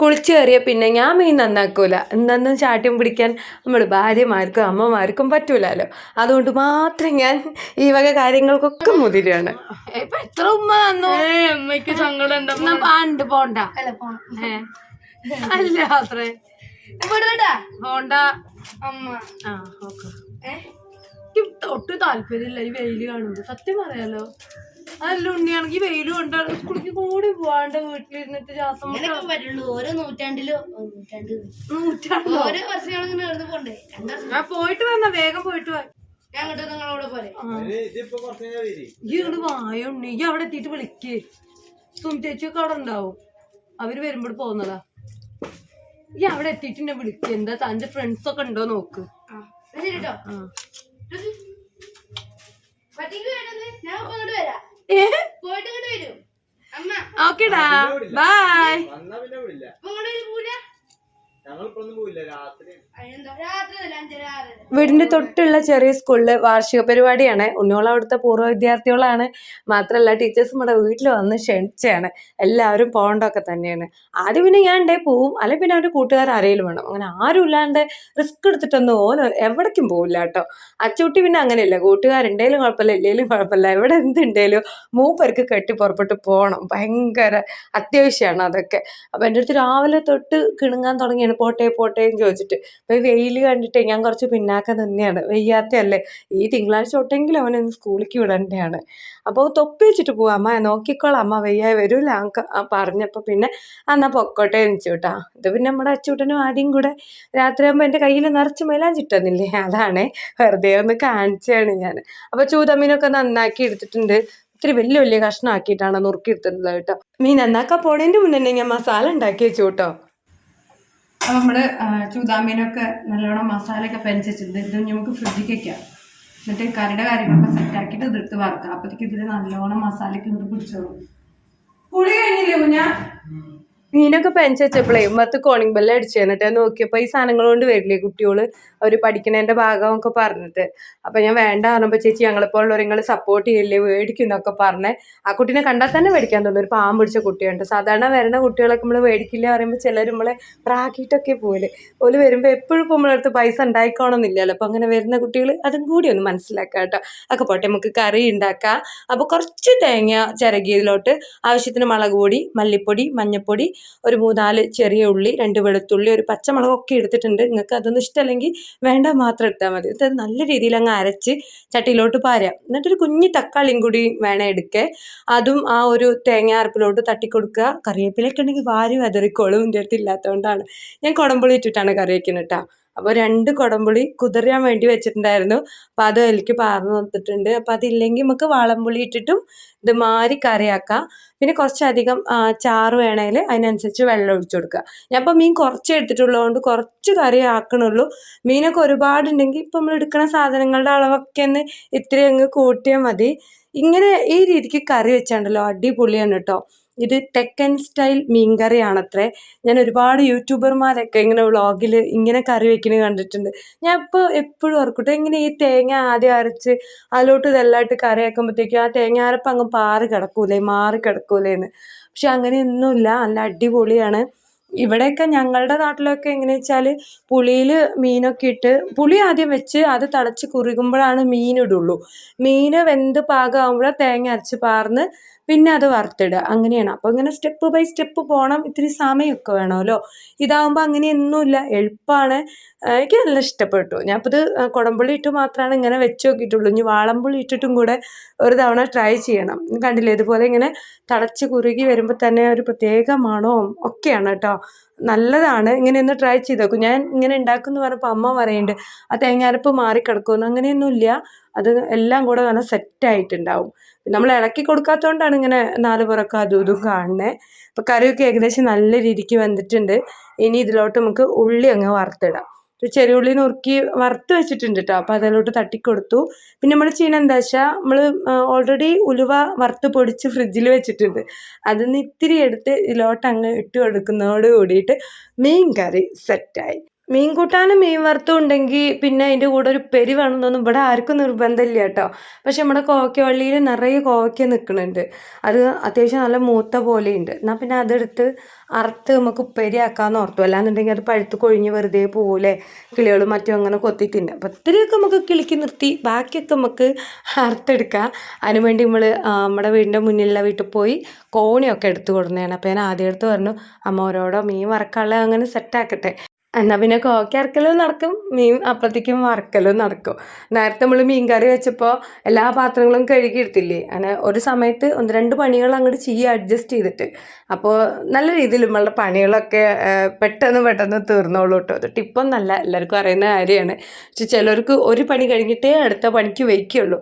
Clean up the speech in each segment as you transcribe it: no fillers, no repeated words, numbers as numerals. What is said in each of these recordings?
കുളിച്ച് കയറിയ പിന്നെ ഞാൻ മീൻ നന്നാക്കൂല. എന്തെന്നും ചാട്ടിയും പിടിക്കാൻ നമ്മൾ ഭാര്യമാർക്കും അമ്മമാർക്കും പറ്റൂലല്ലോ. അതുകൊണ്ട് മാത്രം ഞാൻ ഈ വക കാര്യങ്ങൾക്കൊക്കെ മുതിരാണ്. ഇപ്പൊ എത്ര ഉമ്മ തന്നു അമ്മയ്ക്ക് സങ്കടം പാണ്ട് പോണ്ട അല്ല അത്രേ പോണ്ട അമ്മ. ആ ഓക്കെ. ഒട്ടും താല്പര്യമില്ല ഈ വെയില് കാണുമ്പോ. സത്യം പറയാലോ. അതല്ല ഉണ്ണിയാണെങ്കിൽ വെയിലും കൊണ്ടാണ് സ്കൂളിലേക്ക് കൂടി പോവാണ്ട് വീട്ടിലിരുന്നിട്ട് ശ്വാസം ഓരോ പോയിട്ട് വന്ന വേഗം പോയിട്ട് വാ. ഈ വായ ഉണ്ണി ഈ അവിടെ എത്തിയിട്ട് വിളിക്കേ. സുമിച്ചേച്ചിയൊക്കെ അവിടെ ഉണ്ടാവും. അവര് വരുമ്പോൾ പോകുന്നതാ. ഈ അവിടെ എത്തിയിട്ട് എന്നെ വിളിക്കുക. എന്താ തന്റെ ഫ്രണ്ട്സ് ഒക്കെ ഉണ്ടോ നോക്ക്. ഓക്കെടാ ബൈ. വീടിന്റെ തൊട്ടുള്ള ചെറിയ സ്കൂളില് വാർഷിക പരിപാടിയാണ്. ഉണ്ണിയോളം അവിടുത്തെ പൂർവ്വ വിദ്യാർത്ഥികളാണ്. മാത്രമല്ല ടീച്ചേഴ്സ് നമ്മുടെ വീട്ടിൽ വന്ന് ക്ഷണിച്ചാണ്. എല്ലാവരും പോകേണ്ടതൊക്കെ തന്നെയാണ്. ആദ്യം പിന്നെ ഞാൻ ഉണ്ടേ പോവും, അല്ലെങ്കിൽ പിന്നെ അവരുടെ കൂട്ടുകാർ ആരെങ്കിലും വേണം. അങ്ങനെ ആരും ഇല്ലാണ്ട് റിസ്ക് എടുത്തിട്ടൊന്നും ഓരോ എവിടേക്കും പോവില്ല കേട്ടോ. അച്ചൂട്ടി പിന്നെ അങ്ങനെയല്ല. കൂട്ടുകാരുണ്ടേലും കുഴപ്പമില്ല, ഇല്ലേലും കുഴപ്പമില്ല, എവിടെ എന്തുണ്ടേലും മൂപ്പർക്ക് കെട്ടി പുറപ്പെട്ട് പോകണം. ഭയങ്കര അത്യാവശ്യമാണ് അതൊക്കെ. അപ്പം എൻ്റെ അടുത്ത് രാവിലെ തൊട്ട് കിണുങ്ങാൻ തുടങ്ങിയാണ് പോട്ടെ പോട്ടെ എന്ന് ചോദിച്ചിട്ട്. അപ്പോൾ വെയിൽ കണ്ടിട്ട് ഞാൻ കുറച്ച് പിന്നാക്കം തന്നെയാണ്. വെയ്യാത്തല്ലേ, ഈ തിങ്കളാഴ്ച തൊട്ടെങ്കിലും അവനൊന്ന് സ്കൂളിലേക്ക് വിടേണ്ടതാണ്. അപ്പോൾ തൊപ്പി വെച്ചിട്ട് പോവാം അമ്മ, നോക്കിക്കോളാം അമ്മ, വെയ്യാതെ വരൂല പറഞ്ഞപ്പോൾ പിന്നെ എന്നാൽ പൊക്കോട്ടെ എന്ന് ചോട്ടാ. ഇത് പിന്നെ നമ്മുടെ അച്ചൂട്ടനും ആദ്യം കൂടെ രാത്രിയാകുമ്പോൾ എൻ്റെ കയ്യിൽ നിറച്ച് മേലാഞ്ചിട്ടെന്നില്ലേ, അതാണ് വെറുതെ ഒന്ന് കാണിച്ചാണ് ഞാൻ. അപ്പോൾ ചൂതമീനൊക്കെ നന്നാക്കി എടുത്തിട്ടുണ്ട്. ഇത്തിരി വലിയ വലിയ കഷ്ണമാക്കിയിട്ടാണ് നുറുക്കിയെടുത്തിട്ടുള്ളത് കേട്ടോ. മീൻ നന്നാക്കാൻ പോണതിൻ്റെ മുന്നേ തന്നെ ഞാൻ മസാല ഉണ്ടാക്കി വെച്ചു കേട്ടോ. അപ്പം നമ്മൾ ചൂതാമീനൊക്കെ നല്ലോണം മസാലയൊക്കെ പെരച്ചിട്ടുണ്ട്. ഇത് നമുക്ക് ഫ്രിഡ്ജിൽ വയ്ക്കാം. എന്നിട്ട് കറിയുടെ കാര്യങ്ങളൊക്കെ സെറ്റാക്കിയിട്ട് ഇതെടുത്ത് വറുക്കാം. അപ്പോഴത്തേക്ക് ഇതിൽ നല്ലോണം മസാലയ്ക്ക് ഇങ്ങോട്ട് പിടിച്ചോളൂ. പുളി കഴിഞ്ഞില്ലേ കുഞ്ഞാ? മീനൊക്കെ പെഞ്ച് വെച്ചപ്പോഴേ മത്ത് കോണിംഗ് ബെല്ല് അടിച്ചു. എന്നിട്ട് നോക്കിയപ്പോൾ ഈ സാധനങ്ങൾ കൊണ്ട് വരില്ലേ കുട്ടികൾ, അവർ പഠിക്കണതിൻ്റെ ഭാഗമൊക്കെ പറഞ്ഞിട്ട്. അപ്പം ഞാൻ വേണ്ട പറഞ്ഞപ്പോൾ ചേച്ചി ഞങ്ങളിപ്പോൾ ഉള്ളവർ നിങ്ങൾ സപ്പോർട്ട് ചെയ്യില്ലേ, മേടിക്കും എന്നൊക്കെ പറഞ്ഞേ. ആ കുട്ടീനെ കണ്ടാൽ തന്നെ മേടിക്കാൻ തോന്നുന്നു. ഒരു പാമ്പ് പിടിച്ച കുട്ടിയുണ്ട്. സാധാരണ വരുന്ന കുട്ടികളൊക്കെ നമ്മൾ മേടിക്കില്ല പറയുമ്പോൾ ചിലർ നമ്മളെ പ്രാക്കിയിട്ടൊക്കെ പോലെ ഓല് വരുമ്പോൾ എപ്പോഴും ഇപ്പോൾ നമ്മളടുത്ത് പൈസ ഉണ്ടായിക്കോണമെന്നില്ലല്ലോ. അപ്പം അങ്ങനെ വരുന്ന കുട്ടികൾ അതും കൂടി ഒന്ന് മനസ്സിലാക്കാം കേട്ടോ. ഒക്കെ പോട്ടെ, നമുക്ക് കറി ഉണ്ടാക്കാം. അപ്പോൾ കുറച്ച് തേങ്ങ ചിരകിയതിലോട്ട് ആവശ്യത്തിന് മുളക് പൊടി, മല്ലിപ്പൊടി, മഞ്ഞൾപ്പൊടി, ഒരു 3-4 ചെറിയ ഉള്ളി, 2 വെളുത്തുള്ളി, ഒരു പച്ചമുളകൊക്കെ എടുത്തിട്ടുണ്ട്. നിങ്ങൾക്ക് അതൊന്നും ഇഷ്ടമല്ലെങ്കിൽ വേണ്ട മാത്രം എടുത്താൽ മതി. ഇത് നല്ല രീതിയിൽ അങ്ങ് അരച്ച് ചട്ടിയിലോട്ട് പാരാം. എന്നിട്ടൊരു കുഞ്ഞി തക്കാളിയും കൂടി വേണം എടുക്കുക. അതും ആ ഒരു തേങ്ങ അരപ്പിലോട്ട് തട്ടിക്കൊടുക്കുക. കറിവേപ്പിലൊക്കെ ഉണ്ടെങ്കിൽ വാരി വെതറിക്കോളും. എൻ്റെ അടുത്ത് ഇല്ലാത്തതുകൊണ്ടാണ് ഞാൻ കുടംപുളി ഇട്ടിട്ടാണ് കറി വയ്ക്കുന്നത് കേട്ടോ. അപ്പോൾ 2 കുടംപുളി കുതിരാൻ വേണ്ടി വെച്ചിട്ടുണ്ടായിരുന്നു. അപ്പോൾ അത് അതിലേക്ക് പാർന്ന് നിർത്തിയിട്ടുണ്ട്. അപ്പോൾ അതില്ലെങ്കിൽ നമുക്ക് വാളംപുളി ഇട്ടിട്ടും ഇത് മാറി കറിയാക്കാം. പിന്നെ കുറച്ചധികം ചാറ് വേണമെങ്കിൽ അതിനനുസരിച്ച് വെള്ളം ഒഴിച്ചു കൊടുക്കുക. ഞാൻ ഇപ്പോൾ മീൻ കുറച്ച് എടുത്തിട്ടുള്ളതുകൊണ്ട് കുറച്ച് കറി ആക്കണുള്ളൂ. മീനൊക്കെ ഒരുപാടുണ്ടെങ്കിൽ ഇപ്പം നമ്മൾ എടുക്കുന്ന സാധനങ്ങളുടെ അളവൊക്കെ ഒന്ന് ഇത്തിരി അങ്ങ് കൂട്ടിയാൽ മതി. ഇങ്ങനെ ഈ രീതിക്ക് കറി വെച്ചാണ്ടല്ലോ അടിപൊളിയാണ് കേട്ടോ. ഇത് തെക്കൻ സ്റ്റൈൽ മീൻ കറിയാണത്രേ. ഞാൻ ഒരുപാട് യൂട്യൂബർമാരൊക്കെ ഇങ്ങനെ വ്ളോഗിൽ ഇങ്ങനെ കറി വയ്ക്കുന്നത് കണ്ടിട്ടുണ്ട്. ഞാൻ ഇപ്പോൾ എപ്പോഴും ഓർക്കട്ടെ, ഇങ്ങനെ ഈ തേങ്ങ ആദ്യം അരച്ച് അതിലോട്ട് ഇതെല്ലാമായിട്ട് കറി വെക്കുമ്പോഴത്തേക്കും ആ തേങ്ങ അരപ്പ് അങ്ങ് മാറി കിടക്കൂലേന്ന്. പക്ഷെ അങ്ങനെയൊന്നുമില്ല, നല്ല അടിപൊളിയാണ്. ഇവിടെയൊക്കെ ഞങ്ങളുടെ നാട്ടിലൊക്കെ എങ്ങനെയാ വെച്ചാൽ പുളിയിൽ മീനൊക്കെ ഇട്ട് പുളി ആദ്യം വെച്ച് അത് തിളച്ച് കുറുകുമ്പോഴാണ് മീനിടുള്ളൂ. മീൻ വെന്ത് പാകമാകുമ്പോഴാണ് തേങ്ങ അരച്ച് പാർന്ന് പിന്നെ അത് വറുത്തിടുക. അങ്ങനെയാണ്. അപ്പോൾ ഇങ്ങനെ സ്റ്റെപ്പ് ബൈ സ്റ്റെപ്പ് പോകണം. ഇത്തിരി സമയമൊക്കെ വേണമല്ലോ. ഇതാകുമ്പോൾ അങ്ങനെയൊന്നുമില്ല, എളുപ്പമാണ്. എനിക്ക് നല്ല ഇഷ്ടപ്പെട്ടു. ഞാനിപ്പോൾ ഇത് കുടംപുളി ഇട്ട് മാത്രമാണ് ഇങ്ങനെ വെച്ച് നോക്കിയിട്ടുള്ളൂ. ഇനി വാളംപുളി ഇട്ടിട്ടും കൂടെ ഒരു തവണ ട്രൈ ചെയ്യണം. കണ്ടില്ലേ, ഇതുപോലെ ഇങ്ങനെ തിളച്ച് കുറുകി വരുമ്പോൾ തന്നെ ഒരു പ്രത്യേക മണവും ഒക്കെയാണ് കേട്ടോ. നല്ലതാണ്. ഇങ്ങനെ ഒന്ന് ട്രൈ ചെയ്ത് നോക്കും. ഞാൻ ഇങ്ങനെ ഉണ്ടാക്കുമെന്ന് പറഞ്ഞപ്പോൾ അമ്മ പറയുന്നുണ്ട് ആ തേങ്ങാരപ്പ് മാറിക്കിടക്കുമെന്ന്. അങ്ങനെയൊന്നുമില്ല, അത് എല്ലാം കൂടെ നല്ല സെറ്റായിട്ടുണ്ടാവും. നമ്മൾ ഇളക്കി കൊടുക്കാത്തതുകൊണ്ടാണ് ഇങ്ങനെ 4 പുറക്കം അതും ഇതും കാണുന്നത്. അപ്പോൾ കറിയൊക്കെ ഏകദേശം നല്ല രീതിക്ക് വന്നിട്ടുണ്ട്. ഇനി ഇതിലോട്ട് നമുക്ക് ഉള്ളി അങ്ങ് വറുത്തിടാം. ചെറിയ ഉള്ളി നുറുക്കി വറുത്ത് വെച്ചിട്ടുണ്ട് കേട്ടോ. അപ്പോൾ അതിലോട്ട് തട്ടിക്കൊടുത്തു. പിന്നെ നമ്മൾ ചെയ്യണം എന്താ വെച്ചാൽ, നമ്മൾ ഓൾറെഡി ഉലുവ വറുത്ത് പൊടിച്ച് ഫ്രിഡ്ജിൽ വെച്ചിട്ടുണ്ട്. അതിന്ന് ഇത്തിരി എടുത്ത് ഇതിലോട്ട് അങ്ങ് ഇട്ട് കൊടുക്കുന്നതോട് കൂടിയിട്ട് മീൻ കറി സെറ്റായി. മീൻ കൂട്ടാനും മീൻ വറുത്തും ഉണ്ടെങ്കിൽ പിന്നെ അതിൻ്റെ കൂടെ ഒരു ഉപ്പേരി വേണമെന്നൊന്നും ഇവിടെ ആർക്കും നിർബന്ധമില്ല കേട്ടോ. പക്ഷെ നമ്മുടെ കോവയ്ക്കവള്ളിയിൽ നിറയെ കോവയ്ക്ക നിൽക്കുന്നുണ്ട്. അത് അത്യാവശ്യം നല്ല മൂത്ത പോലെയുണ്ട്. എന്നാൽ പിന്നെ അതെടുത്ത് അറുത്ത് നമുക്ക് ഉപ്പേരി ആക്കാമെന്ന് ഓർത്തു. അല്ലാന്നുണ്ടെങ്കിൽ അത് പഴുത്ത് കൊഴിഞ്ഞ് വെറുതെ പോകൂലേ, കിളികളും മറ്റും അങ്ങനെ കൊത്തിത്തിന്നെ. അപ്പോൾ ഇത്തിരിയൊക്കെ നമുക്ക് കിളിക്ക് നിർത്തി ബാക്കിയൊക്കെ നമുക്ക് അറുത്തെടുക്കാം. അതിനുവേണ്ടി നമ്മുടെ വീടിൻ്റെ മുന്നിലുള്ള വീട്ടിൽ പോയി കോണിയൊക്കെ എടുത്ത് കൊടുക്കുന്നതാണ്. അപ്പോൾ ഞാൻ ആദ്യം എടുത്ത് പറഞ്ഞു അമ്മോരോടോ മീൻ വറക്കാനുള്ള അങ്ങനെ സെറ്റാക്കട്ടെ. എന്നാൽ പിന്നെ കോവയ്ക്ക അരക്കലും നടക്കും, മീൻ അപ്പത്തേക്കും വറക്കലും നടക്കും. നേരത്തെ നമ്മൾ മീൻ കറി വെച്ചപ്പോൾ എല്ലാ പാത്രങ്ങളും കഴുകിയെടുത്തില്ലേ, അങ്ങനെ ഒരു സമയത്ത് 1-2 പണികൾ അങ്ങോട്ട് ചെയ്യുക അഡ്ജസ്റ്റ് ചെയ്തിട്ട്. അപ്പോൾ നല്ല രീതിയിൽ നമ്മളുടെ പണികളൊക്കെ പെട്ടെന്ന് തീർന്നോളൂ കേട്ടോ. അത് ടിപ്പൊന്നല്ല, എല്ലാവർക്കും അറിയുന്ന കാര്യമാണ്. പക്ഷെ ചിലർക്ക് ഒരു പണി കഴിഞ്ഞിട്ടേ അടുത്ത പണിക്ക് വയ്ക്കുള്ളൂ.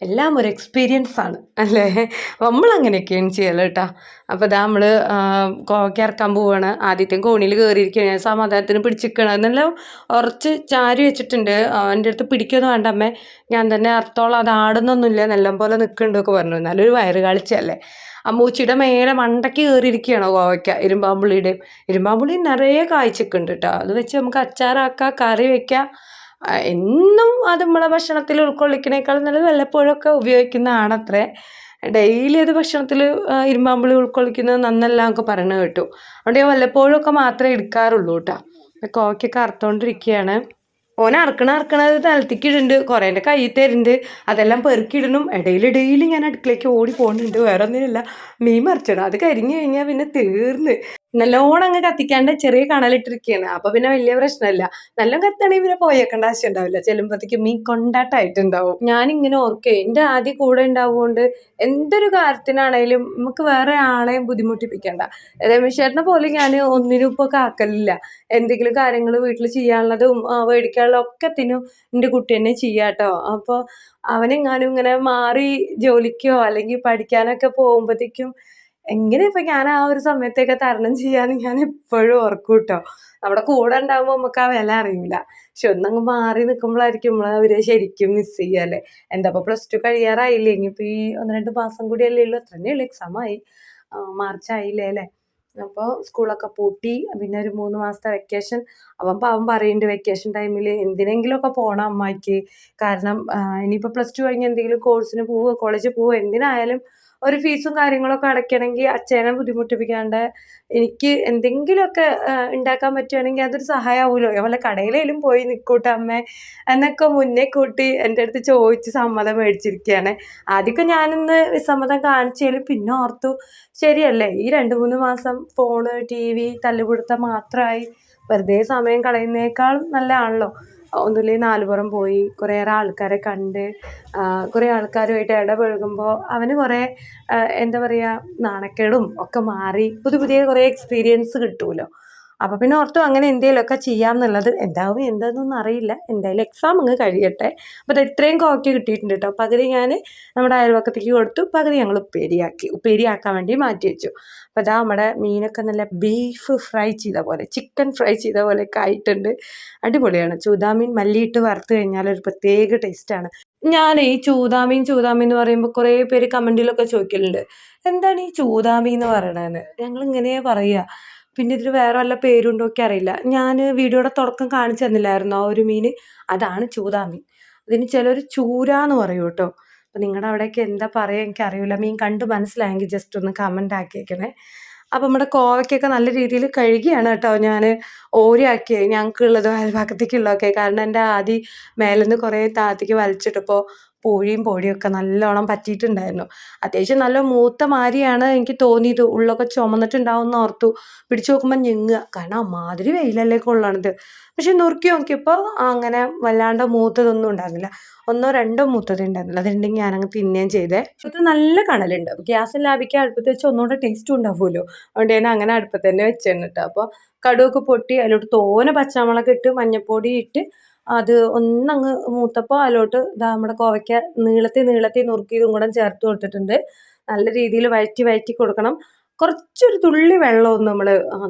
എല്ലാം ഒരു എക്സ്പീരിയൻസ് ആണ് അല്ലേ. നമ്മളങ്ങനെയൊക്കെയാണ് ചെയ്യല് കേട്ടോ. അപ്പോൾ ഇതാ നമ്മൾ കോവയ്ക്ക ഇറക്കാൻ പോവുകയാണ്. ആദ്യത്തെ കോണിയിൽ കയറിയിരിക്കുകയാണ്. ഞാൻ സമാധാനത്തിന് പിടിച്ചിരിക്കണം എന്നെല്ലാം ഉറച്ച് ചാരി വെച്ചിട്ടുണ്ട്. എൻ്റെ അടുത്ത് പിടിക്കൊന്നും വേണ്ട അമ്മേ, ഞാൻ തന്നെ അർത്ഥോളം, അത് ആടുന്നൊന്നുമില്ല, നല്ലപോലെ നിൽക്കുന്നുണ്ടൊക്കെ പറഞ്ഞു. നല്ലൊരു വയറ് കാളിച്ചല്ലേ. അമ്മൂച്ചിയുടെ മേലെ മണ്ടയ്ക്ക് കയറിയിരിക്കുകയാണോ കോവയ്ക്ക. ഇരുമ്പാമ്പുളി നിറയെ കായ്ച്ചിട്ടുണ്ട് കേട്ടോ. അത് വെച്ച് നമുക്ക് അച്ചാറാക്കാം, കറി വയ്ക്കാം. എന്നും അത് നമ്മളെ ഭക്ഷണത്തിൽ ഉൾക്കൊള്ളിക്കണേക്കാളും നല്ലത് വല്ലപ്പോഴൊക്കെ ഉപയോഗിക്കുന്നതാണത്രേ. ഡെയിലി അത് ഭക്ഷണത്തിൽ ഇരുമ്പാമ്പുളി ഉൾക്കൊള്ളിക്കുന്നത് നന്നല്ല എന്നൊക്കെ പറയുന്നത് കേട്ടു. അതുകൊണ്ട് ഞാൻ വല്ലപ്പോഴൊക്കെ മാത്രമേ എടുക്കാറുള്ളൂ കേട്ടോ. കോവയ്ക്കൊക്കെ അറുത്തോണ്ടിരിക്കുകയാണ്. ഓനെ അറക്കണത് നിലത്തേക്ക് ഇടുന്നുണ്ട്, കുറേ എൻ്റെ കയ്യിൽ തരുന്നുണ്ട്, അതെല്ലാം പെറുക്കിയിടണം. ഇടയിൽ ഞാൻ അടുക്കളയ്ക്ക് ഓടി പോകുന്നുണ്ട്. വേറെ ഒന്നുമില്ല, മീൻ മറിച്ചിടണം. അത് കരിഞ്ഞു കഴിഞ്ഞാൽ പിന്നെ തീർന്ന്. നല്ലോണം അങ്ങ് കത്തിക്കാണ്ട് ചെറിയ കണലിട്ടിരിക്കുകയാണ്. അപ്പോൾ പിന്നെ വലിയ പ്രശ്നമില്ല. നല്ല കത്താണെങ്കിൽ പിന്നെ പോയേക്കേണ്ട ആവശ്യം ഉണ്ടാവില്ല. ചെല്ലുമ്പോഴത്തേക്കും മീൻ കൊണ്ടാട്ടമായിട്ടുണ്ടാവും. ഞാനിങ്ങനെ ഓർക്കേ, എൻ്റെ ആദ്യം കൂടെ ഉണ്ടാവുകൊണ്ട് എന്തൊരു കാര്യത്തിനാണേലും നമുക്ക് വേറെ ആളെയും ബുദ്ധിമുട്ടിപ്പിക്കണ്ട. രമേശേട്ടനെ പോലെ ഞാൻ ഒന്നിനും ഇപ്പോൾ കാക്കലില്ല. എന്തെങ്കിലും കാര്യങ്ങൾ വീട്ടിൽ ചെയ്യാനുള്ളതും മേടിക്കാനുള്ള ഒക്കത്തിനും എൻ്റെ കുട്ടി തന്നെ ചെയ്യാട്ടോ. അപ്പോൾ അവനെങ്ങാനും ഇങ്ങനെ മാറി ജോലിക്കോ അല്ലെങ്കിൽ പഠിക്കാനൊക്കെ പോകുമ്പോഴത്തേക്കും എങ്ങനെ ഇപ്പം ഞാൻ ആ ഒരു സമയത്തൊക്കെ തരണം ചെയ്യാന്ന് ഞാൻ എപ്പോഴും ഓർക്കും കേട്ടോ. നമ്മുടെ കൂടെ ഉണ്ടാകുമ്പോൾ നമുക്ക് ആ വില അറിയില്ല. പക്ഷെ ഒന്നങ്ങ് മാറി നിൽക്കുമ്പോഴായിരിക്കും നമ്മൾ അവരെ ശരിക്കും മിസ് ചെയ്യുക. എന്താ ഇപ്പോൾ +2 കഴിയാറായില്ലേ, ഇനിയിപ്പോൾ ഈ 1-2 മാസം കൂടിയല്ലേ ഉള്ളൂ. അത്രേ ഉള്ളൂ, എക്സാമായി. മാർച്ച് ആയില്ലേ അല്ലേ. അപ്പോൾ സ്കൂളൊക്കെ പൂട്ടി, പിന്നെ ഒരു 3 മാസത്തെ വെക്കേഷൻ. അവൻ പറയുന്നുണ്ട് വെക്കേഷൻ ടൈമിൽ എന്തിനെങ്കിലുമൊക്കെ പോകണം അമ്മായിക്ക്. കാരണം ഇനിയിപ്പോൾ +2 കഴിഞ്ഞ് എന്തെങ്കിലും കോഴ്സിന് പോവുക, കോളേജിൽ പോവുക, എന്തിനായാലും ഒരു ഫീസും കാര്യങ്ങളൊക്കെ അടയ്ക്കണമെങ്കിൽ അച്ഛനെ ബുദ്ധിമുട്ടിപ്പിക്കാണ്ട് എനിക്ക് എന്തെങ്കിലുമൊക്കെ ഉണ്ടാക്കാൻ പറ്റുകയാണെങ്കിൽ അതൊരു സഹായമാവുമല്ലോ. വല്ല കടയിലേലും പോയി നിൽക്കൂട്ടെ അമ്മേ എന്നൊക്കെ മുന്നേ കൂട്ടി എൻ്റെ അടുത്ത് ചോദിച്ച് സമ്മതം മേടിച്ചിരിക്കുകയാണ്. ആദ്യമൊക്കെ ഞാനൊന്ന് വിസമ്മതം കാണിച്ചാലും പിന്നെ ഓർത്തു ശരിയല്ലേ, ഈ 2-3 മാസം ഫോണ്, TV, തല്ലുപിടുത്തം മാത്രമായി വെറുതെ സമയം കളയുന്നേക്കാൾ നല്ലതാണല്ലോ. ഒന്നുമില്ലെങ്കിൽ 4 പുറം പോയി കുറേയേറെ ആൾക്കാരെ കണ്ട് കുറേ ആൾക്കാരുമായിട്ട് ഇടപഴകുമ്പോൾ അവന് കുറേ എന്താ പറയുക, നാണക്കേടും ഒക്കെ മാറി പുതിയ കുറേ എക്സ്പീരിയൻസ് കിട്ടുമല്ലോ. അപ്പോൾ പിന്നെ ഓർത്തു അങ്ങനെ എന്തെങ്കിലുമൊക്കെ ചെയ്യാമെന്നുള്ളത്. എന്താവും എന്താണെന്നൊന്നും അറിയില്ല. എന്തായാലും എക്സാം അങ്ങ് കഴിയട്ടെ. അപ്പോൾ അത് ഇത്രയും കോവയ്ക്ക കിട്ടിയിട്ടുണ്ട് കേട്ടോ. പകുതി ഞാൻ നമ്മുടെ അയൽവക്കത്തേക്ക് കൊടുത്തു, പകുതി ഞങ്ങൾ ഉപ്പേരിയാക്കാൻ വേണ്ടി മാറ്റി വെച്ചു. അപ്പോൾ അതാ നമ്മുടെ മീനൊക്കെ നല്ല ബീഫ് ഫ്രൈ ചെയ്ത പോലെ, ചിക്കൻ ഫ്രൈ ചെയ്ത പോലെയൊക്കെ ആയിട്ടുണ്ട്. അടിപൊളിയാണ്. ചൂതാമീൻ മല്ലിയിട്ട് വറുത്ത് കഴിഞ്ഞാൽ ഒരു പ്രത്യേക ടേസ്റ്റാണ്. ഞാൻ ഈ ചൂതാമീൻ എന്ന് പറയുമ്പോൾ കുറേ പേര് കമൻറ്റിലൊക്കെ ചോദിക്കലുണ്ട്, എന്താണ് ഈ ചൂതാമീൻ എന്ന് പറയണതെന്ന്. ഞങ്ങളിങ്ങനെയാണ് പറയുക. പിന്നെ ഇതിന് വേറെ വല്ല പേരുണ്ടോ ഒക്കെ അറിയില്ല. ഞാൻ വീഡിയോയുടെ തുടക്കം കാണിച്ചു തന്നില്ലായിരുന്നു ആ ഒരു മീൻ, അതാണ് ചൂതാമീൻ. അതിന് ചിലർ ചൂര എന്ന് പറയും കേട്ടോ. അപ്പോൾ നിങ്ങളുടെ അവിടെയൊക്കെ എന്താ പറയുക എനിക്കറിയില്ല. മീൻ കണ്ട് മനസ്സിലായെങ്കിൽ ജസ്റ്റ് ഒന്ന് കമൻ്റ് ആക്കിയേക്കണേ. അപ്പം നമ്മുടെ കോവയ്ക്കൊക്കെ നല്ല രീതിയിൽ കഴുകിയാണ് കേട്ടോ ഞാൻ ഓരയാക്കിയത്, ഞങ്ങൾക്കുള്ളതും അയൽഭാഗത്തേക്കുള്ളതൊക്കെ. കാരണം എൻ്റെ ആദ്യം മേലെന്ന് കുറേ താഴത്തേക്ക് വലിച്ചിട്ടപ്പോൾ പൂഴിയും പൊടിയൊക്കെ നല്ലോണം പറ്റിയിട്ടുണ്ടായിരുന്നു. അത്യാവശ്യം നല്ല മൂത്ത മാതിരിയാണ് എനിക്ക് തോന്നിയത്. ഉള്ളൊക്കെ ചുമന്നിട്ടുണ്ടാവും എന്ന് ഓർത്തു. പിടിച്ചു നോക്കുമ്പോൾ ഞെങ്ങുക, കാരണം അമ്മാതിരി വെയിലല്ലേ കൊള്ളണത്. പക്ഷെ നുറുക്കി നോക്കിയപ്പോൾ അങ്ങനെ വല്ലാണ്ട് മൂത്തതൊന്നും ഉണ്ടായിരുന്നില്ല. 1-2 മൂത്തതേ ഉണ്ടായിരുന്നില്ല. അതുണ്ടെങ്കിൽ ഞാനങ്ങ് തിന്നുകയും ചെയ്തേ. അടുപ്പത്ത് നല്ല കണലുണ്ട്. ഗ്യാസ് ലാഭിക്കാൻ അടുപ്പത്ത് വെച്ച് ഒന്നുകൂടെ ടേസ്റ്റും ഉണ്ടാവുമല്ലോ. അതുകൊണ്ട് ഞാൻ അങ്ങനെ അടുപ്പത്ത് തന്നെ വെച്ചിരുന്നു കേട്ടോ. അപ്പോൾ കടുവൊക്കെ പൊട്ടി അതിലോട്ട് തോനെ പച്ചമുളക് ഇട്ട് മഞ്ഞൾപ്പൊടി ഇട്ട് അത് ഒന്നങ്ങ് മൂത്തപ്പോൾ അതിലോട്ട് നമ്മുടെ കോവയ്ക്ക നീളത്തിൽ നുറുക്കിയതും കൂടെ ചേർത്ത് കൊടുത്തിട്ടുണ്ട്. നല്ല രീതിയിൽ വഴറ്റി കൊടുക്കണം. കുറച്ചൊരു തുള്ളി വെള്ളമൊന്ന് നമ്മൾ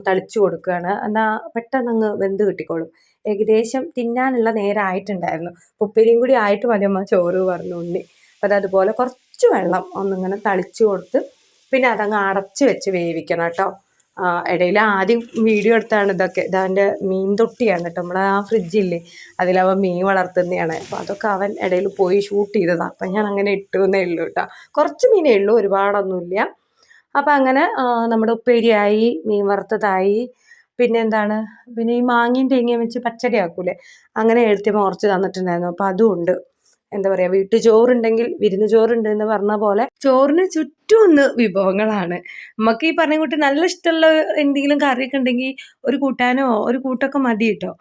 തളിച്ചു കൊടുക്കുകയാണ്. എന്നാൽ പെട്ടെന്ന് അങ്ങ് വെന്ത് കിട്ടിക്കോളും. ഏകദേശം തിന്നാനുള്ള നേരമായിട്ടുണ്ടായിരുന്നു. ഉപ്പേരിയും കൂടി ആയിട്ട് മതി അമ്മ ചോറ് പറഞ്ഞു ഉണ്ണി. അപ്പം അതുപോലെ കുറച്ച് വെള്ളം ഒന്നിങ്ങനെ തളിച്ചു കൊടുത്ത് പിന്നെ അതങ്ങ് അടച്ച് വെച്ച് വേവിക്കണം കേട്ടോ. ഇടയിൽ ആദ്യം വീഡിയോ എടുത്താണ് ഇതൊക്കെ. ഇതവൻ്റെ മീൻ തൊട്ടിയാണ് കേട്ടോ, നമ്മളെ ആ ഫ്രിഡ്ജില്ലേ അതിലവൻ മീൻ വളർത്തുന്നതാണ്. അപ്പോൾ അതൊക്കെ അവൻ ഇടയിൽ പോയി ഷൂട്ട് ചെയ്തതാണ്. അപ്പം ഞാൻ അങ്ങനെ ഇട്ടു എന്നേ ഉള്ളൂ കേട്ടോ. കുറച്ച് മീനേ ഉള്ളൂ, ഒരുപാടൊന്നുമില്ല. അപ്പം അങ്ങനെ നമ്മുടെ ഉപ്പേരിയായി, മീൻ വറുത്തതായി. പിന്നെ എന്താണ്, പിന്നെ ഈ മാങ്ങയും തേങ്ങയും വെച്ച് പച്ചടി ആക്കൂലേ, അങ്ങനെ എഴുത്തിയമ്മ കുറച്ച് തന്നിട്ടുണ്ടായിരുന്നു. അപ്പം അതും ഉണ്ട്. എന്താ പറയുക, വീട്ടു ചോറുണ്ടെങ്കിൽ വിരുന്ന് ചോറുണ്ട് എന്ന് പറഞ്ഞ പോലെ ചോറിന് ചുറ്റും ഒന്ന് വിഭവങ്ങളാണ്. നമുക്ക് ഈ പറഞ്ഞ കൂട്ടി നല്ല ഇഷ്ടമുള്ള എന്തെങ്കിലും കറിയൊക്കെ ഉണ്ടെങ്കിൽ ഒരു കൂട്ടാനോ ഒരു കൂട്ടൊക്കെ മതി കേട്ടോ.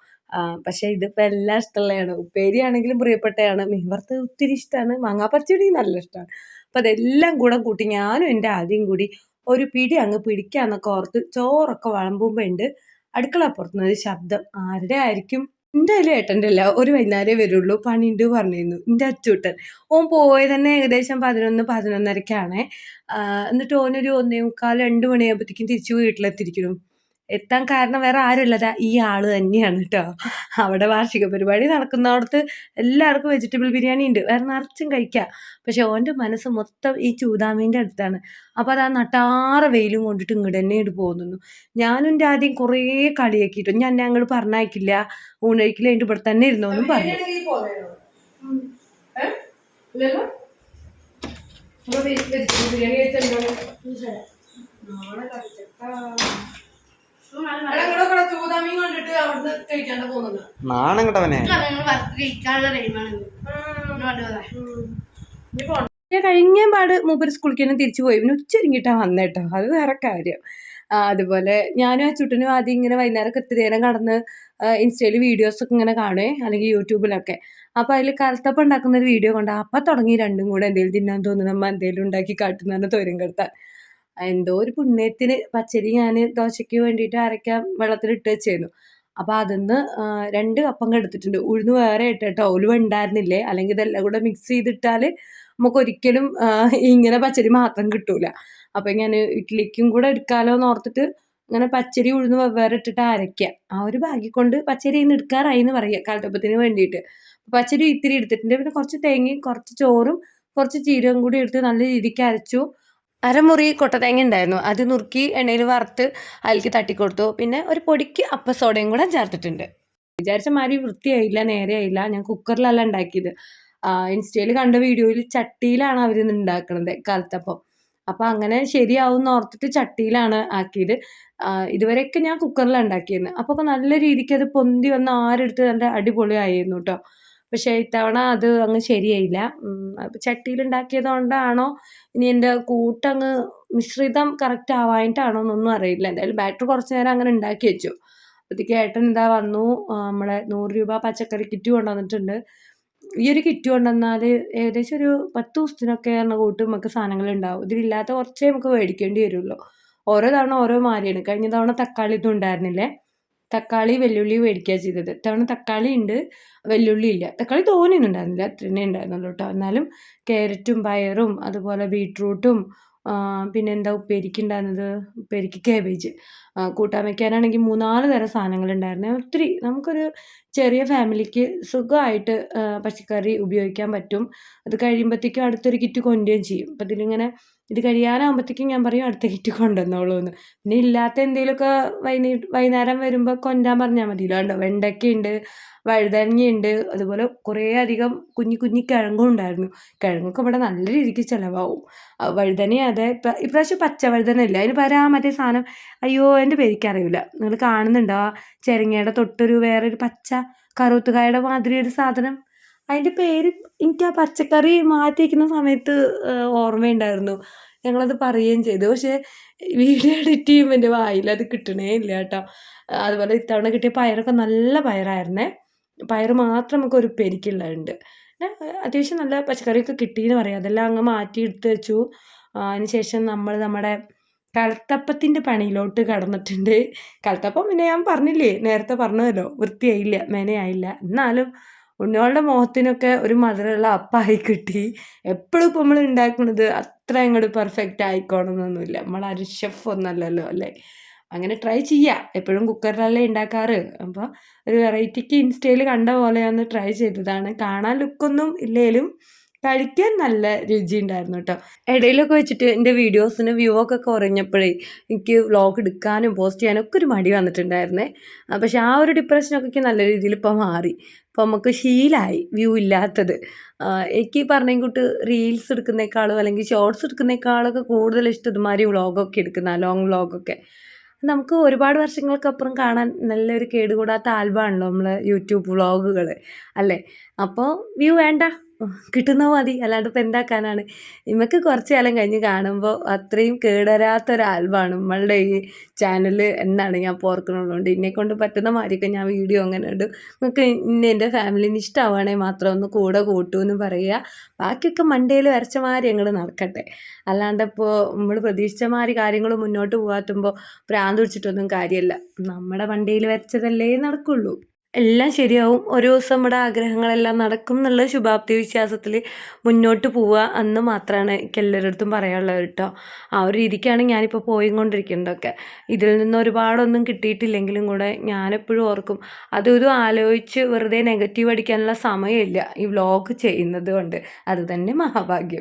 പക്ഷെ ഇതിപ്പോൾ എല്ലാം ഇഷ്ടമുള്ളതാണ്. ഉപ്പേരിയാണെങ്കിലും പ്രിയപ്പെട്ടതാണ്, മീൻ വറുത്തത് ഒത്തിരി ഇഷ്ടമാണ്, മാങ്ങാപ്പച്ചടി നല്ല ഇഷ്ടമാണ്. അപ്പം അതെല്ലാം കൂടെ കൂട്ടി ഞാനും എൻ്റെ ആദ്യം കൂടി ഒരു പിടി അങ്ങ് പിടിക്കാന്നൊക്കെ ഓർത്ത് ചോറൊക്കെ വിളമ്പുമ്പോൾ ഉണ്ട് അടുക്കളപ്പുറത്തുനിന്നൊരു ശബ്ദം. ആരുടെ ആയിരിക്കും? എന്തായാലും ഏട്ടൻ്റെ അല്ല, ഒരു വൈകുന്നേരമേ വരുള്ളൂ, പണിയുണ്ട് പറഞ്ഞിരുന്നു എൻ്റെ അച്ചൂട്ടൻ. ഓൻ പോയത് തന്നെ ഏകദേശം 11-11:30 എന്നിട്ട് ഓനൊരു 1:45 2 മണിയാകുമ്പോഴത്തേക്കും തിരിച്ച് വീട്ടിലെത്തിയിരിക്കുന്നു. എത്താൻ കാരണം വേറെ ആരുമല്ലതാ ഈ ആള് തന്നെയാണ് കേട്ടോ. അവിടെ വാർഷിക പരിപാടി നടക്കുന്നിടത്ത് എല്ലാവർക്കും വെജിറ്റബിൾ ബിരിയാണി ഉണ്ട്, വേറെ നിറച്ചും കഴിക്കാം. പക്ഷെ ഓൻ്റെ മനസ്സ് മൊത്തം ഈ ചൂതാമീൻ്റെ അടുത്താണ്. അപ്പോൾ അത് ആ നട്ടാറ വെയിലും കൊണ്ടിട്ട് ഇങ്ങോട്ട് തന്നെ ഇട്ട് പോകുന്നു. ഞാനും എൻ്റെ ആദ്യം കുറേ കളിയാക്കിയിട്ടു, ഞാൻ എന്നെ അങ്ങോട്ട് പറഞ്ഞയക്കില്ല, ഊണഴിക്കില്ല, അതിൻ്റെ ഇവിടെ തന്നെ ഇരുന്നോന്നും പറഞ്ഞു. നാണം കേട്ടവനെ കഴിഞ്ഞ പാട് മൂപ്പര് സ്കൂളിൽ തന്നെ തിരിച്ചു പോയി. പിന്നെ ഉച്ചരിങ്ങിട്ടാ വന്നേട്ടോ, അത് വേറെ കാര്യം. അതുപോലെ ഞാനും ആ ചുട്ടനും ആദ്യം ഇങ്ങനെ വൈകുന്നേരമൊക്കെ ഒത്തിരി നേരം കടന്ന് ഇൻസ്റ്റയിൽ വീഡിയോസൊക്കെ ഇങ്ങനെ കാണുവേ, അല്ലെങ്കിൽ യൂട്യൂബിലൊക്കെ. അപ്പോൾ അതിൽ കലത്തപ്പം ഉണ്ടാക്കുന്ന ഒരു വീഡിയോ കൊണ്ട് അപ്പം തുടങ്ങി രണ്ടും കൂടെ എന്തെങ്കിലും തിന്നാൻ തോന്നുന്നു, നമ്മൾ എന്തെങ്കിലും ഉണ്ടാക്കി കാട്ടുന്നതാണ് തോരും കെടുത്താൻ. എന്തോ ഒരു പുണ്യത്തിന് പച്ചരി ഞാൻ ദോശയ്ക്ക് വേണ്ടിയിട്ട് അരയ്ക്കാൻ വെള്ളത്തിലിട്ട് വെച്ചിരുന്നു. അപ്പോൾ അതിന്ന് 2 കപ്പങ്ങ എടുത്തിട്ടുണ്ട്. ഉഴുന്ന് വേറെ ഇട്ടോ, ഉലുവ ഉണ്ടായിരുന്നില്ലേ, അല്ലെങ്കിൽ ഇതെല്ലാം കൂടെ മിക്സ് ചെയ്തിട്ടാൽ നമുക്കൊരിക്കലും ഇങ്ങനെ പച്ചരി മാത്രം കിട്ടൂല. അപ്പോൾ ഞാൻ ഇഡ്ഡലിക്കും കൂടെ എടുക്കാമല്ലോ എന്ന് ഓർത്തിട്ട് ഇങ്ങനെ പച്ചരി ഉഴുന്ന് വെവ്വേറെ ഇട്ടിട്ട് അരയ്ക്കുക. ആ ഒരു ബാഗിൽ കൊണ്ട് പച്ചരി ഇന്ന് എടുക്കാറായി എന്ന് പറയുക കാലത്തപ്പത്തിന് വേണ്ടിയിട്ട്. പച്ചരി ഇത്തിരി എടുത്തിട്ടുണ്ട്. പിന്നെ കുറച്ച് തേങ്ങയും കുറച്ച് ചോറും കുറച്ച് ജീരകം കൂടി എടുത്ത് നല്ല രീതിക്ക് അരച്ചു. അരമുറി കൊട്ടത്തേങ്ങ ഉണ്ടായിരുന്നു, അത് നുറുക്കി എണ്ണയിൽ വറുത്ത് അതിലേക്ക് തട്ടിക്കൊടുത്തു. പിന്നെ ഒരു പൊടിക്ക് അപ്പസോഡയും കൂടെ ചേർത്തിട്ടുണ്ട്. വിചാരിച്ച മാതിരി വൃത്തിയായില്ല, നേരെയായില്ല. ഞാൻ കുക്കറിലല്ല ഉണ്ടാക്കിയത്. ഇൻസ്റ്റയിൽ കണ്ട വീഡിയോയിൽ ചട്ടിയിലാണ് അവരിന്ന് ഉണ്ടാക്കുന്നത് കാലത്തപ്പം. അപ്പം അങ്ങനെ ശരിയാവും എന്ന് ഓർത്തിട്ട് ചട്ടിയിലാണ് ആക്കിയത്. ഇതുവരെയൊക്കെ ഞാൻ കുക്കറിലാണ് ഉണ്ടാക്കിയിരുന്നത്. അപ്പോൾ ഒക്കെ നല്ല രീതിക്ക് അത് പൊന്തി വന്ന് ആരെടുത്ത് നല്ല അടിപൊളിയായിരുന്നു കേട്ടോ. പക്ഷേ ഇത്തവണ അത് അങ്ങ് ശരിയായില്ല. ചട്ടിയിലുണ്ടാക്കിയത് കൊണ്ടാണോ ഇനി എൻ്റെ കൂട്ടങ്ങ് മിശ്രിതം കറക്റ്റ് ആവാഞ്ഞിട്ടാണോ എന്നൊന്നും അറിയില്ല. എന്തായാലും ബാറ്റർ കുറച്ച് നേരം അങ്ങനെ ഉണ്ടാക്കി വെച്ചു. അപ്പോഴത്തേക്ക് ഏട്ടൻ ഇതാ വന്നു, നമ്മളെ 100 രൂപ പച്ചക്കറി കിറ്റ് കൊണ്ടുവന്നിട്ടുണ്ട്. ഈ ഒരു കിറ്റ് കൊണ്ടുവന്നാൽ ഏകദേശം ഒരു 10 ദിവസത്തിനൊക്കെ കൂട്ട് നമുക്ക് സാധനങ്ങളുണ്ടാവും. ഇതിലില്ലാത്ത കുറച്ചേ നമുക്ക് മേടിക്കേണ്ടി വരുള്ളൂ. ഓരോ തവണ ഓരോ മാതിരിയാണ്. കഴിഞ്ഞ തവണ തക്കാളി ഇതും ഉണ്ടായിരുന്നില്ലേ, തക്കാളി വെല്ലുള്ളി മേടിക്കുക ചെയ്തത്. ഇത്തവണ തക്കാളി ഉണ്ട്, വെല്ലുള്ളി ഇല്ല. തക്കാളി തോനെയൊന്നും ഉണ്ടായിരുന്നില്ല, അത്രേ ഉണ്ടായിരുന്നുള്ളൂ കേട്ടോ. എന്നാലും ക്യാരറ്റും പയറും അതുപോലെ ബീട്രൂട്ടും പിന്നെന്താ ഉപ്പേരിക്ക് ഉണ്ടായിരുന്നത്, ഉപ്പേരിക്ക് കാബേജ്. കൂട്ടാൻ വയ്ക്കാനാണെങ്കിൽ 3-4 തരം സാധനങ്ങളുണ്ടായിരുന്നു. ഒത്തിരി നമുക്കൊരു ചെറിയ ഫാമിലിക്ക് സുഖമായിട്ട് പച്ചക്കറി ഉപയോഗിക്കാൻ പറ്റും. അത് കഴിയുമ്പോഴത്തേക്കും അടുത്തൊരു കിറ്റ് കൊണ്ടുവരികയും ചെയ്യും. അപ്പം ഇതിലിങ്ങനെ ഇത് കഴിയാനാകുമ്പോഴത്തേക്കും ഞാൻ പറയും അടുത്ത കിറ്റ് കൊണ്ടുവന്നോളൂ എന്ന്. പിന്നെ ഇല്ലാത്ത എന്തെങ്കിലുമൊക്കെ വൈകുന്നേരം വരുമ്പോൾ കൊണ്ടുവരാൻ പറഞ്ഞാൽ മതിയല്ലോ. കണ്ടോ, വെണ്ടയ്ക്കയുണ്ട്, വഴുതനങ്ങയുണ്ട്, അതുപോലെ കുറേ അധികം കുഞ്ഞി കുഞ്ഞി കിഴങ്ങും ഉണ്ടായിരുന്നു. കിഴങ്ങൊക്കെ ഇവിടെ നല്ല രീതിക്ക് ചിലവാകും. വഴുതന അതെ, ഇപ്രാവശ്യം പച്ച വഴുതന ഇല്ല, അതിന് പകരം ആ മറ്റേ സാധനം, അയ്യോ എൻ്റെ പേരിക്കറിയില്ല, നിങ്ങൾ കാണുന്നുണ്ടോ ആ ചെരങ്ങയുടെ തൊട്ടൊരു വേറൊരു പച്ച കറുത്തുകായുടെ മാതിരി ഒരു സാധനം, അതിൻ്റെ പേര് എനിക്ക് ആ പച്ചക്കറി മാറ്റി വയ്ക്കുന്ന സമയത്ത് ഓർമ്മയുണ്ടായിരുന്നു, ഞങ്ങളത് പറയുകയും ചെയ്തു. പക്ഷേ വീഡിയോ എഡിറ്റ് ചെയ്യുമ്പോൾ എൻ്റെ വായിൽ അത് കിട്ടണേ ഇല്ല കേട്ടോ. അതുപോലെ ഇത്തവണ കിട്ടിയ പയറൊക്കെ നല്ല പയറായിരുന്നേ. പയർ മാത്രം നമുക്ക് ഒരു ഉപ്പേരിക്കുള്ളതുണ്ട്. പിന്നെ അത്യാവശ്യം നല്ല പച്ചക്കറിയൊക്കെ കിട്ടിയെന്ന് പറയാം. അതെല്ലാം അങ്ങ് മാറ്റി എടുത്ത് വെച്ചു. അതിന് ശേഷം നമ്മൾ നമ്മുടെ കലത്തപ്പത്തിൻ്റെ പണിയിലോട്ട് കടന്നിട്ടുണ്ട്. കലത്തപ്പം പിന്നെ ഞാൻ പറഞ്ഞില്ലേ, നേരത്തെ പറഞ്ഞല്ലോ, വൃത്തിയായില്ല, മെനയായില്ല. എന്നാലും ഉണ്ണിയോളുടെ മുഖത്തിനൊക്കെ ഒരു മധുരമുള്ള അപ്പമായി കിട്ടി. എപ്പോഴും ഇപ്പോൾ നമ്മൾ ഉണ്ടാക്കുന്നത് അത്ര അങ്ങോട്ട് പെർഫെക്റ്റ് ആയിക്കോണമെന്നൊന്നുമില്ല, നമ്മളാരും ഷെഫ് ഒന്നല്ലല്ലോ അല്ലേ. അങ്ങനെ ട്രൈ ചെയ്യാം, എപ്പോഴും കുക്കറിലല്ലേ ഉണ്ടാക്കാറ്. അപ്പോൾ ഒരു വെറൈറ്റിക്ക് ഇൻസ്റ്റയിൽ കണ്ട പോലെ ഒന്ന് ട്രൈ ചെയ്തതാണ്. കാണാൻ ലുക്കൊന്നും ഇല്ലേലും കഴിക്കാൻ നല്ല രുചി ഉണ്ടായിരുന്നു കേട്ടോ. ഇടയിലൊക്കെ വെച്ചിട്ട് എൻ്റെ വീഡിയോസിന് വ്യൂ ഒക്കെ കുറഞ്ഞപ്പോഴേ എനിക്ക് വ്ളോഗ് എടുക്കാനും പോസ്റ്റ് ചെയ്യാനും ഒക്കെ ഒരു മടി വന്നിട്ടുണ്ടായിരുന്നേ. പക്ഷെ ആ ഒരു ഡിപ്രഷനൊക്കെ എനിക്ക് നല്ല രീതിയിൽ ഇപ്പോൾ മാറി. ഇപ്പോൾ നമുക്ക് ശീലമായി വ്യൂ ഇല്ലാത്തത്. എനിക്ക് പറഞ്ഞ കൂട്ട് റീൽസ് എടുക്കുന്നേക്കാളും അല്ലെങ്കിൽ ഷോർട്സ് എടുക്കുന്നേക്കാളൊക്കെ കൂടുതൽ ഇഷ്ടം ഇതുമാതിരി വ്ളോഗൊക്കെ എടുക്കുന്ന ലോങ് വ്ളോഗൊക്കെ. നമുക്ക് ഒരുപാട് വർഷങ്ങൾക്കപ്പുറം കാണാൻ നല്ലൊരു കേടുകൂടാത്ത ആൽബമാണല്ലോ നമ്മളെ യൂട്യൂബ് വ്ളോഗുകൾ അല്ലേ. അപ്പോൾ വ്യൂ വേണ്ട, കിട്ടുന്നത് മതി. അല്ലാണ്ട് ഇപ്പോൾ എന്താക്കാനാണ്. നമുക്ക് കുറച്ച് കാലം കഴിഞ്ഞ് കാണുമ്പോൾ അത്രയും കേടുവരാത്തൊരു ആൽബമാണ് നമ്മളുടെ ഈ ചാനൽ എന്നാണ് ഞാൻ ഓർക്കുന്നുള്ളതുകൊണ്ട് എന്നെക്കൊണ്ട് പറ്റുന്ന മാതിരിയൊക്കെ ഞാൻ വീഡിയോ അങ്ങനെ ഇടും. നിങ്ങൾക്ക് എൻ്റെ ഫാമിലിന് ഇഷ്ടമാവുകയാണെങ്കിൽ മാത്രം ഒന്ന് കൂടെ കൂട്ടൂ എന്ന് പറയുക. ബാക്കിയൊക്കെ മണ്ടയിൽ വരച്ച മാതിരി അങ്ങോട്ട് നടക്കട്ടെ. അല്ലാണ്ട് ഇപ്പോൾ നമ്മൾ പ്രതീക്ഷിച്ച മാതിരി കാര്യങ്ങൾ മുന്നോട്ട് പോകാത്തുമ്പോൾ ഭ്രാന്ത് പിടിച്ചിട്ടൊന്നും കാര്യമില്ല. നമ്മുടെ മണ്ടയിൽ വരച്ചതല്ലേ നടക്കുള്ളൂ. എല്ലാം ശരിയാവും. ഒരു ദിവസം നമ്മുടെ ആഗ്രഹങ്ങളെല്ലാം നടക്കും എന്നുള്ള ശുഭാപ്തി വിശ്വാസത്തിൽ മുന്നോട്ട് പോവുക എന്ന് മാത്രമാണ് എനിക്ക് എല്ലാവരുടെ അടുത്തും പറയാനുള്ളത് കേട്ടോ. ആ ഒരു രീതിക്കാണ് ഞാനിപ്പോൾ പോയിക്കൊണ്ടിരിക്കുന്നതൊക്കെ. ഇതിൽ നിന്ന് ഒരുപാടൊന്നും കിട്ടിയിട്ടില്ലെങ്കിലും കൂടെ ഞാനെപ്പോഴും ഓർക്കും അതൊരു ആലോചിച്ച് വെറുതെ നെഗറ്റീവ് അടിക്കാനുള്ള സമയമില്ല ഈ വ്ളോഗ് ചെയ്യുന്നത് കൊണ്ട്. അത് തന്നെ മഹാഭാഗ്യം.